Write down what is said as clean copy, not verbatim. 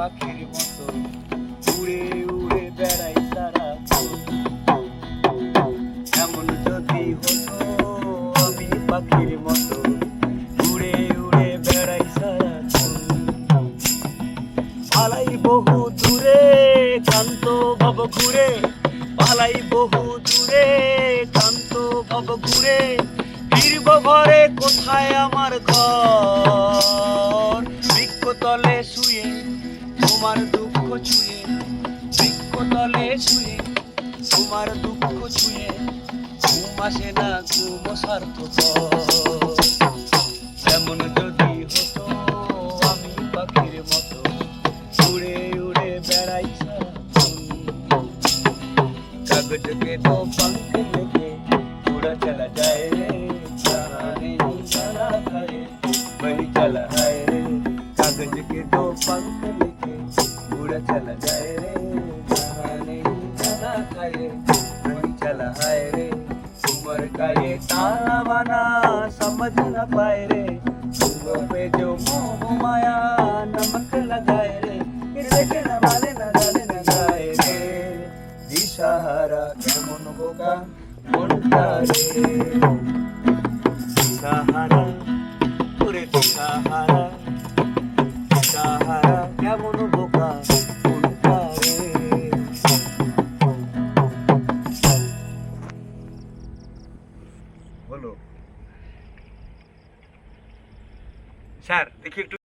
পাখির মতো উড়ে উড়ে বেড়াই সারা। এমন যদি হতো আমি পাখির মতো উড়ে উড়ে বেড়াই সারা। পালাই বহু দূরে কান্ত ভব ঘুরে, পালাই বহু দূরে কান্ত ভব ঘুরে, ফিরব ঘরে কোথায় আমার ঘর। বৃক্ষতলে শুয়ে তোমার দুঃখ ছুঁয়ে, বৃক্ষতলে শুয়ে তোমার দুঃখ ছুঁয়ে, ঘুম আসে না ঘুম সার্থকর। যেমন যদি হতো আমি পাখির মতো উড়ে উড়ে বেড়াই সারাক্ষণ। कागज के दो पंख लेके उड़ा चला जाए रे, जहाँ नहीं जाना करे वही चला है रे। कागज के दो पंख लेके उड़ा चला जाए रे, जहाँ नहीं जाना करे वही चला है रे। उम्र का ये ताना बाना समझ न पाए रे, फूलों पे जो मोह माया नमक लगाए रे, फिर देखे न वाले न जाने न गाए रे। দিশাহারা কেমন বোকা মনটা রে, দিশাহারা ওরে দিশাহারা, দিশাহারা কেমন বোকা মনটা রে। বলো স্যার দেখি একটু।